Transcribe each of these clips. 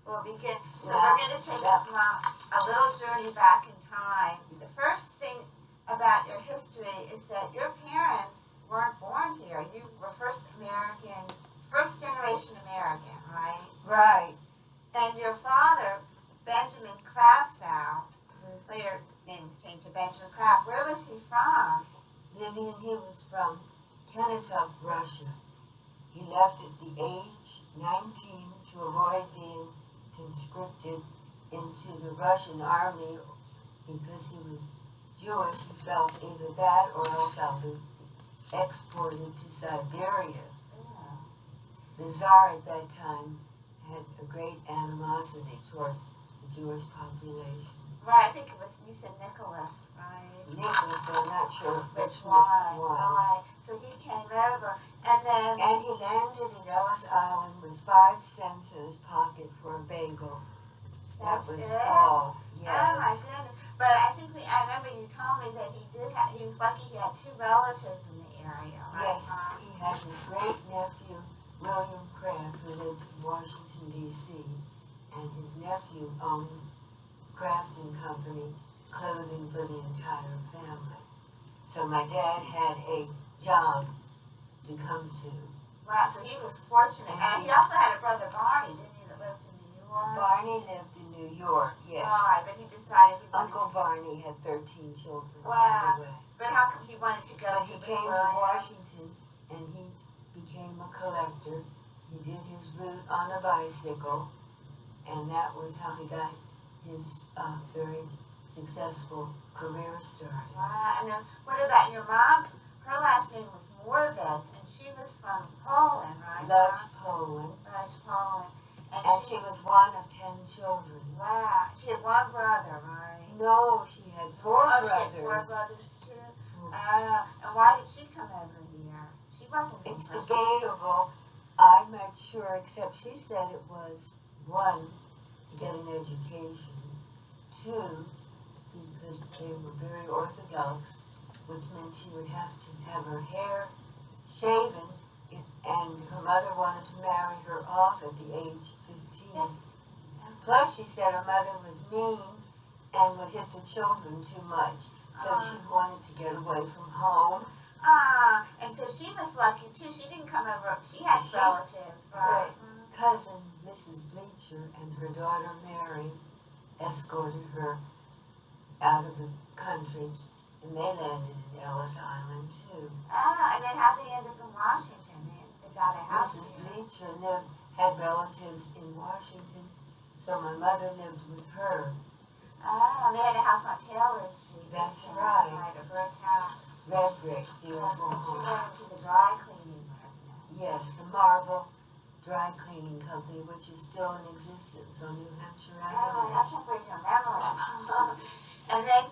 Well, because so we're going to take a little journey back in time. The first thing about your history is that your parents weren't born here. You were first generation American, right? Right. And your father, Benjamin Kraftsow, whose later name was changed to Benjamin Kraft, where was he from? Vivian, he was from Kennebec, Russia. He left at the age 19 to avoid being conscripted into the Russian army because he was Jewish. He felt either that or else I'll be exported to Siberia. Yeah. The Tsar at that time had a great animosity towards the Jewish population. Right, I think it was, you said Nicholas, right? Nicholas, but I'm not sure which one. Right. So he came over, and then... And he landed in Ellis Island with 5 cents in his pocket for a bagel. That was all. Yes. Oh my goodness! But I think I remember you told me that he was lucky he had 2 relatives in the area, right? Yes, he had his great nephew William Kraft, who lived in Washington D.C., and his nephew owned Kraft and Company, clothing for the entire family. So my dad had a job to come to. Wow, so he was fortunate. And he also had a brother Barney, didn't he, that lived in New York? Barney lived in New York, yes. Right, but he decided he wanted Uncle Barney had 13 children, wow. by the way. But how come he wanted to go but he came to Washington, and he became a collector. He did his route on a bicycle, and that was how he got his very successful career started. Wow, and then what about your mom's? Her last name was Moravec, and she was from Poland, right? Lodz, Poland. Lodz, Poland. And she was one of 10 children. Wow. She had 1 brother, right? No, she had 4 brothers. She had 4 brothers, too? And why did she come over here? She wasn't. It's debatable. I'm not sure, except she said it was, 1, to get an education, 2, because they were very orthodox, which meant she would have to have her hair shaven, and her mother wanted to marry her off at the age of 15. Plus, she said her mother was mean and would hit the children too much, so she wanted to get away from home. And so she was lucky, too. She didn't come over. She had relatives, right? Her cousin, Mrs. Bleacher, and her daughter, Mary, escorted her out of the country, and they landed in Ellis Island, too. And then how'd they end up in Washington? They got a house. Mrs. Bleacher had relatives in Washington, so my mother lived with her. And they had a house on Taylor Street. That's right. Right, a brick house. Red brick, beautiful She home. went into the dry cleaning business. Yes, the Marble Dry Cleaning Company, which is still in existence on New Hampshire Avenue. I can't believe your memory. And then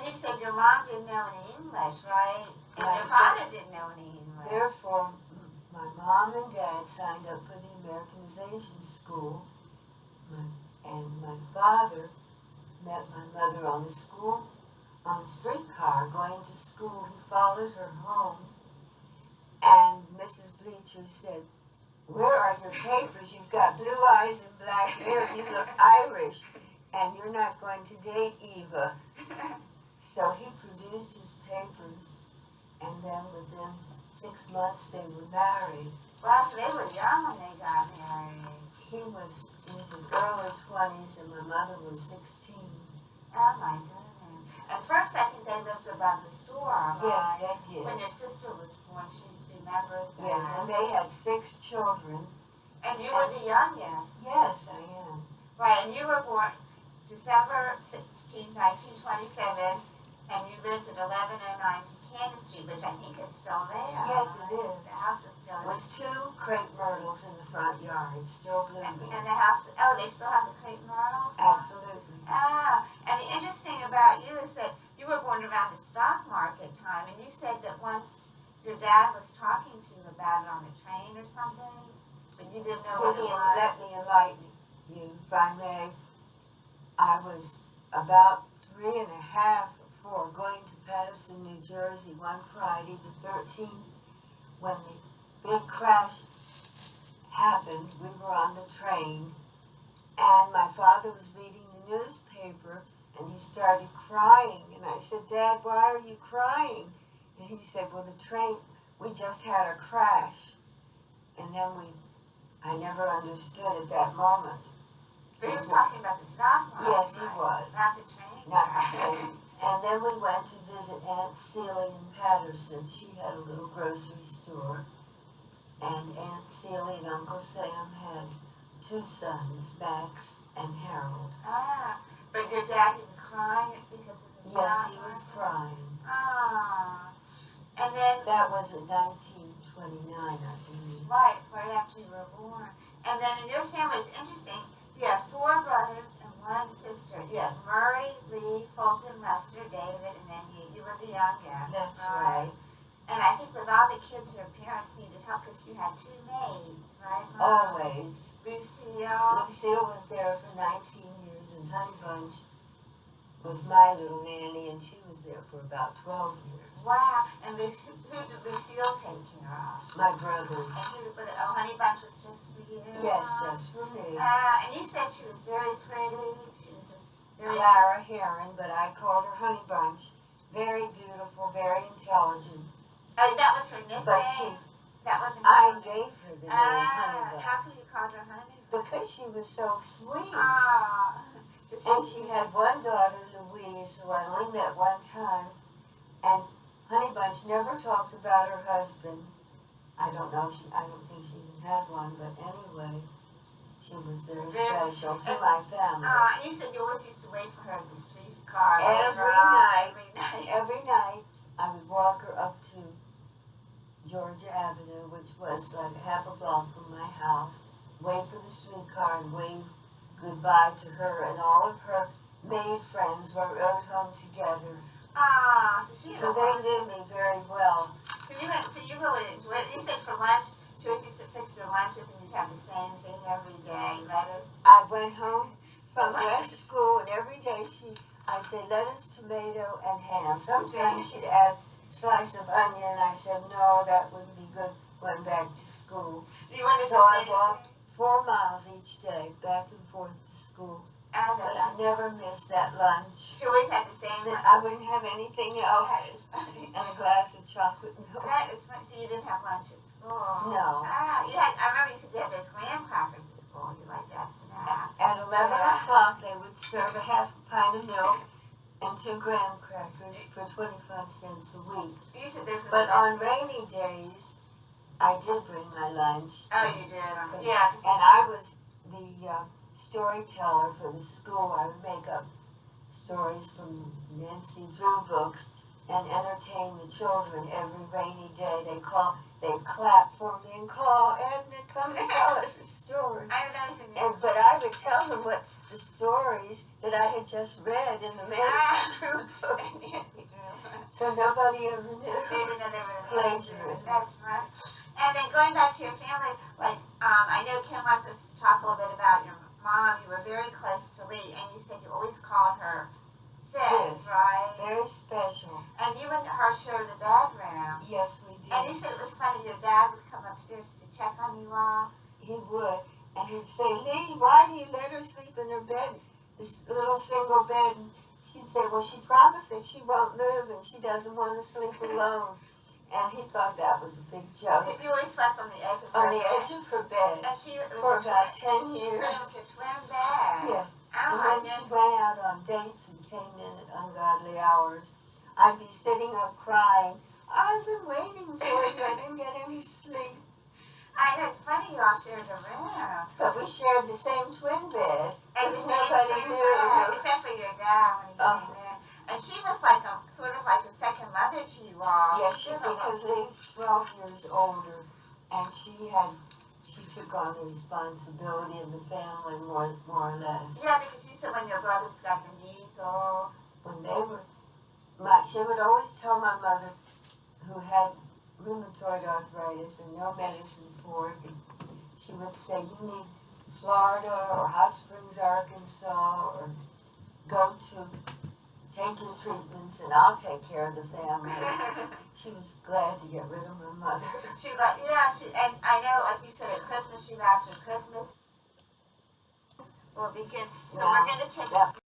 you said your mom didn't know any English, right? And your father didn't know any English. Therefore, my mom and dad signed up for the Americanization School, and my father met my mother on the streetcar going to school. He followed her home, and Mrs. Bleacher said, "Where are your papers? You've got blue eyes and black hair. You look Irish, and you're not going to date Eva." So he produced his papers, and then within 6 months they were married. Wow, so they were young when they got married. He was in his early 20s, and my mother was 16. Oh, my goodness. At first, I think they lived above the store, right? Yes, they did. When your sister was born, she remembers that. Yes, and they had 6 children. And you were the youngest. Yes, I am. Right, and you were born December 15, 1927, and you lived at 1109 Buchanan Street, which I think is still there. Yes, it is. The house is still there. With 2 crepe myrtles in the front yard, still blooming. And the house, they still have the crepe myrtles? Absolutely. And the interesting about you is that you were born around the stock market time, and you said that once your dad was talking to you about it on the train or something, but you didn't know what it was. Let me enlighten you, if I may. I was about 3 1/2 or 4 going to Patterson, New Jersey one Friday, the 13th, when the big crash happened. We were on the train, And my father was reading the newspaper, and he started crying. And I said, Dad, why are you crying? And he said, well, the train, we just had a crash. And then I never understood at that moment. But he was talking about the stock market. Yes, he right? was. Not the train. Not the train. And then we went to visit Aunt Celie in Patterson. She had a little grocery store. And Aunt Celie and Uncle Sam had 2 sons, Max and Harold. Ah, but your daddy was crying because of the Yes, stock he was market? crying. Ah. And then, That was in 1929, I believe. right after you were born. And then in your family, it's interesting, you have 4 brothers and 1 sister. You have Murray, Lee, Fulton, Lester, David, and then you were the youngest. That's right. And I think with all the kids, your parents needed help because you had 2 maids, right, Mom? Always. Lucille. Lucille was there for 19 years, and Honey Bunch was my little nanny, and she was there for about 12 years. Wow. And who did Lucille take care of? My brothers. But Honey Bunch was just for you? Yes, just for me. And you said she was very pretty. She was a very... Clara Heron, but I called her Honey Bunch. Very beautiful, very intelligent. Oh, that was her nickname? But That wasn't I her gave her the name Honey Bunch. How could you call her Honey? Because she was so sweet. Ah. And she had one daughter, Louise, who I only met one time. And Honey Bunch never talked about her husband. I don't think she even had one, but anyway, she was very special to my family. And you said you always used to wait for her at the streetcar. Every night, I would walk her up to Georgia Avenue, which was like half a block from my house, wait for the streetcar and wave goodbye to her, and all of her maid friends were rode home together. So they knew me very well. So you really enjoyed it. You said for lunch, she always used to fix your lunches and you'd have the same thing every day, lettuce. I went home from West School, and every day I'd say lettuce, tomato, and ham. Sometimes she'd add a slice of onion. I said, no, that wouldn't be good going back to school. So I walked 4 miles each day, back and forth to school. But I never missed that lunch. She always had the same lunch. I wouldn't have anything else. And a glass of chocolate milk. That is funny. So you didn't have lunch at school? No. I remember you said you had those graham crackers at school. You liked that snack. At 11 o'clock, they would serve a half a pint of milk and 2 graham crackers for 25 cents a week. You said this was But on rainy days, I did bring my lunch. Oh, you did? Yeah. And I was the storyteller for the school. I would make up stories from Nancy Drew books and entertain the children every rainy day. They'd clap for me and call, Edna, come and tell us a story. But I would tell them what the stories that I had just read in the Nancy Drew books. So nobody ever knew. They didn't know they were plagiarism. That's right. And then going back to your family, I know Kim wants us to talk a little bit about your mom. You were very close to Lee, and you said you always called her Sis, right? Very special. And you and her shared a bedroom. Yes, we did. And you said it was funny, your dad would come upstairs to check on you all. He would. And he'd say, Lee, why do you let her sleep in her bed, this little single bed? And she'd say, well, she promised that she won't move and she doesn't want to sleep alone. And he thought that was a big joke. You always slept on the edge of her bed. On the edge of her bed. And she was for about 10 years. It was a twin bed. Yes. Oh, and when she went out on dates and came in at ungodly hours, I'd be sitting up crying, I've been waiting for you. I didn't get any sleep. I know, it's funny you all shared a room. But we shared the same twin bed, and which nobody knew. Except for your dad when he came in. And she was sort of like a second mother to you all. Yes, because Lee's 12 years older, and she took on the responsibility of the family more or less. Yeah, because you said when your brothers got the measles. When they were, she would always tell my mother, who had rheumatoid arthritis and no medicine for it, she would say, you need Florida or Hot Springs, Arkansas, or go to take your treatments and I'll take care of the family. She was glad to get rid of my mother. And I know, like you said, at Christmas, she wrapped her Christmas Well, begin, so Yeah. we're gonna take Yeah.